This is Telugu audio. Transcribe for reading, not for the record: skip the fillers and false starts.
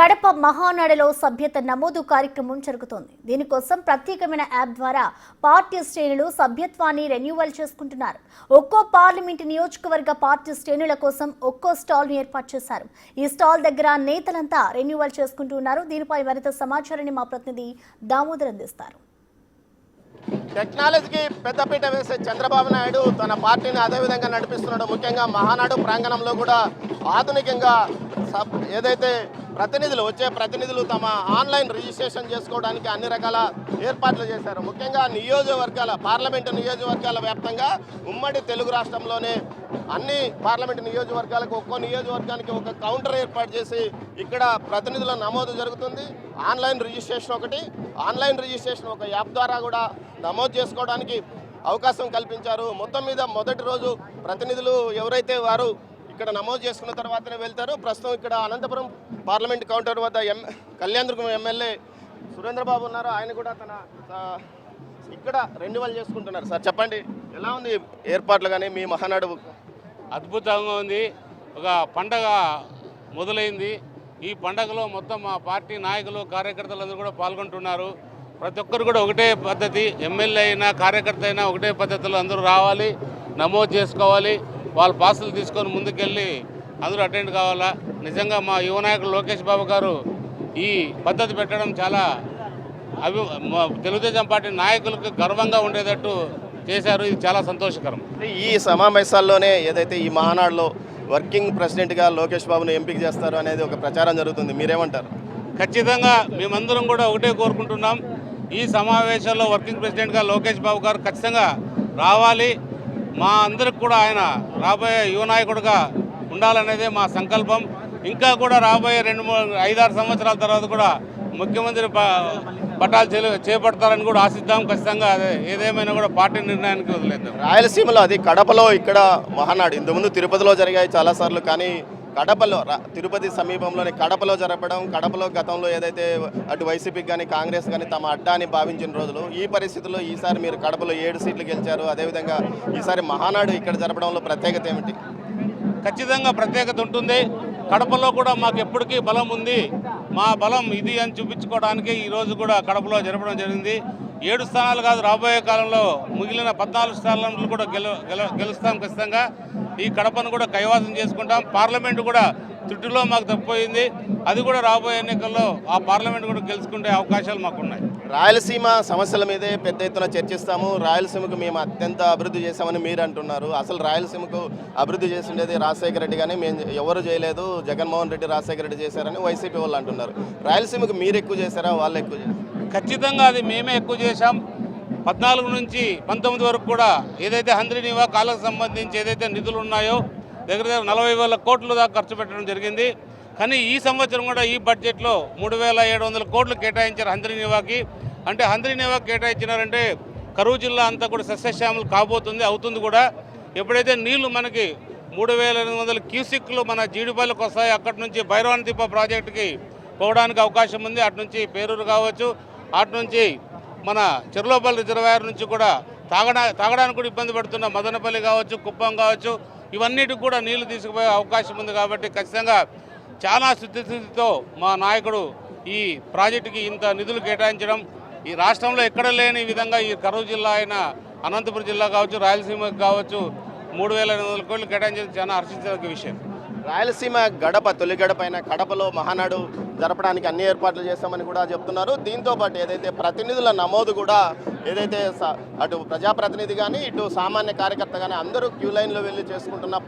కడప మహానాడులో సభ్యత నమోదు కార్యక్రమం జరుగుతోంది. దీనికోసం ప్రత్యేకమైన యాప్ ద్వారా పార్టీ శ్రేణులు సభ్యత్వాన్ని రెన్యూవల్ చేసుకుంటున్నారు. ఒక్కో పార్లమెంటు నియోజకవర్గ పార్టీ శ్రేణుల కోసం ఒక్కో స్టాల్ ను ఏర్పాటు చేశారు. ఈ స్టాల్ దగ్గర నేతలంతా రెన్యూవల్ చేసుకుంటున్నారు. దీనిపై మరింత సమాచారాన్ని మా ప్రతినిధి దామోదర్ అందిస్తారు. టెక్నాలజీకి పెద్దపీట వేసే చంద్రబాబు నాయుడు తన పార్టీని అదే విధంగా నడిపిస్తున్నాడు. ముఖ్యంగా మహానాడు ప్రాంగణంలో కూడా ఆధునికంగా ఏదైతే వచ్చే ప్రతినిధులు తమ ఆన్లైన్ రిజిస్ట్రేషన్ చేసుకోవడానికి అన్ని రకాల ఏర్పాట్లు చేశారు. ముఖ్యంగా పార్లమెంటు నియోజకవర్గాల వ్యాప్తంగా ఉమ్మడి తెలుగు రాష్ట్రంలోనే అన్ని పార్లమెంటు నియోజకవర్గాలకు ఒక్కో నియోజకవర్గానికి ఒక కౌంటర్ ఏర్పాటు చేసి ఇక్కడ ప్రతినిధుల నమోదు జరుగుతుంది. ఆన్లైన్ రిజిస్ట్రేషన్ ఒక యాప్ ద్వారా కూడా నమోదు చేసుకోవడానికి అవకాశం కల్పించారు. మొత్తం మీద మొదటి రోజు ప్రతినిధులు ఎవరైతే వారు ఇక్కడ నమోదు చేసుకున్న తర్వాతనే వెళ్తారు. ప్రస్తుతం ఇక్కడ అనంతపురం పార్లమెంట్ కౌంటర్ వద్ద కళ్యాణదుర్గం ఎమ్మెల్యే సురేంద్రబాబు ఉన్నారు. ఆయన కూడా ఇక్కడ రెన్యువల్ చేసుకుంటున్నారు. సార్ చెప్పండి, ఎలా ఉంది ఏర్పాట్లు కానీ మీ మహానాడు? అద్భుతంగా ఉంది. ఒక పండగ మొదలైంది. ఈ పండగలో మొత్తం మా పార్టీ నాయకులు కార్యకర్తలందరూ కూడా పాల్గొంటున్నారు. ప్రతి ఒక్కరు కూడా ఒకటే పద్ధతి, ఎమ్మెల్యే అయినా కార్యకర్త అయినా ఒకటే పద్ధతిలో అందరూ రావాలి, నమోదు చేసుకోవాలి, వాళ్ళ పాసులు తీసుకొని ముందుకెళ్ళి అందరూ అటెండ్ కావాలా. నిజంగా మా యువ నాయకులు లోకేష్ బాబు గారు ఈ పద్ధతి పెట్టడం చాలా తెలుగుదేశం పార్టీ నాయకులకు గర్వంగా ఉండేటట్టు చేశారు. ఇది చాలా సంతోషకరం. ఈ సమావేశాల్లోనే ఏదైతే ఈ మహానాడులో వర్కింగ్ ప్రెసిడెంట్గా లోకేష్ బాబును ఎంపిక చేస్తారు అనేది ఒక ప్రచారం జరుగుతుంది. మీరేమంటారు? ఖచ్చితంగా మేమందరం కూడా ఒకటే కోరుకుంటున్నాం. ఈ సమావేశంలో వర్కింగ్ ప్రెసిడెంట్గా లోకేష్ బాబు గారు ఖచ్చితంగా రావాలి. మా అందరికి కూడా ఆయన రాబోయే యువ నాయకుడిగా ఉండాలనేదే మా సంకల్పం. ఇంకా కూడా రాబోయే 5-6 సంవత్సరాల తర్వాత కూడా ముఖ్యమంత్రి పట్టాలు చేపడతారని కూడా ఆశిద్దాం. ఖచ్చితంగా అదే ఏదేమైనా కూడా పార్టీ నిర్ణయానికి వదిలేద్దాం. రాయలసీమలో అది కడపలో ఇక్కడ మహానాడు ఇంతకుముందు తిరుపతిలో జరిగాయి చాలాసార్లు, కానీ కడపలో తిరుపతి సమీపంలోని కడపలో జరపడం, కడపలో గతంలో ఏదైతే అటు వైసీపీకి కానీ కాంగ్రెస్ కానీ తమ అడ్డా అని భావించిన రోజులు, ఈ పరిస్థితుల్లో ఈసారి మీరు కడపలో 7 సీట్లు గెలిచారు. అదేవిధంగా ఈసారి మహానాడు ఇక్కడ జరపడంలో ప్రత్యేకత ఏమిటి? ఖచ్చితంగా ప్రత్యేకత ఉంటుంది. కడపలో కూడా మాకు ఎప్పటికీ బలం ఉంది. మా బలం ఇది అని చూపించుకోవడానికి ఈరోజు కూడా కడపలో జరపడం జరిగింది. 7 స్థానాలు కాదు, రాబోయే కాలంలో మిగిలిన 14 స్థానాలు కూడా గెలుస్తాం. ఖచ్చితంగా ఈ కడపను కూడా కైవాసం చేసుకుంటాం. పార్లమెంటు కూడా త్రుటిలో మాకు తప్పిపోయింది. అది కూడా రాబోయే ఎన్నికల్లో ఆ పార్లమెంట్ కూడా గెలుచుకునే అవకాశాలు మాకున్నాయి. రాయలసీమ సమస్యల మీదే పెద్ద ఎత్తున చర్చిస్తాము. రాయలసీమకు మేము అత్యంత అభివృద్ధి చేశామని మీరు అంటున్నారు. అసలు రాయలసీమకు అభివృద్ధి చేసిండేది రాజశేఖర రెడ్డి, కానీ మేము ఎవరు చేయలేదు, జగన్మోహన్ రెడ్డి రాజశేఖర రెడ్డి చేశారని వైసీపీ వాళ్ళు అంటున్నారు. రాయలసీమకు మీరు ఎక్కువ చేశారా, వాళ్ళు ఎక్కువ చేశారు? ఖచ్చితంగా అది మేమే ఎక్కువ చేశాం. 14 నుంచి 19 వరకు కూడా ఏదైతే హంద్రీనీవా కాలకు సంబంధించి ఏదైతే నిధులు ఉన్నాయో దగ్గర 40,000 కోట్ల దాకా ఖర్చు పెట్టడం జరిగింది. కానీ ఈ సంవత్సరం కూడా ఈ బడ్జెట్లో 3,700 కోట్లు కేటాయించారు హంద్రీనీవాకి. అంటే హంద్రీనీవాకి కేటాయించినారంటే కరూరు జిల్లా అంతా కూడా సస్యశ్యామలు కాబోతుంది, అవుతుంది కూడా. ఎప్పుడైతే నీళ్లు మనకి 3,800 క్యూసిక్లు మన జీడిపల్లికి వస్తాయి, అక్కడి నుంచి భైరవానితిప్ప ప్రాజెక్టుకి పోవడానికి అవకాశం ఉంది. అటు నుంచి పేరూరు కావచ్చు, అటు నుంచి మన చెర్లోపల్లి రిజర్వాయర్ నుంచి కూడా తాగడానికి కూడా ఇబ్బంది పడుతున్న మదనపల్లి కావచ్చు, కుప్పం కావచ్చు, ఇవన్నిటికి కూడా నీళ్లు తీసుకుపోయే అవకాశం ఉంది. కాబట్టి ఖచ్చితంగా చాలా శుద్ధితో మా నాయకుడు ఈ ప్రాజెక్టుకి ఇంత నిధులు కేటాయించడం, ఈ రాష్ట్రంలో ఎక్కడ లేని విధంగా ఈ కరూరు జిల్లా అయినా అనంతపురం జిల్లా కావచ్చు, రాయలసీమకి కావచ్చు 3,800 కోట్లు కేటాయించడం చాలా హర్షించదగ్గ విషయం. రాయలసీమ గడప తొలి గడప అయిన కడపలో మహానాడు జరపడానికి అన్ని ఏర్పాట్లు చేస్తామని కూడా చెప్తున్నారు. దీంతో పాటు ఏదైతే ప్రతినిధుల నమోదు కూడా ఏదైతే అటు ప్రజాప్రతినిధి కానీ ఇటు సామాన్య కార్యకర్త కానీ అందరూ క్యూ లైన్లో వెళ్ళి చేసుకుంటున్న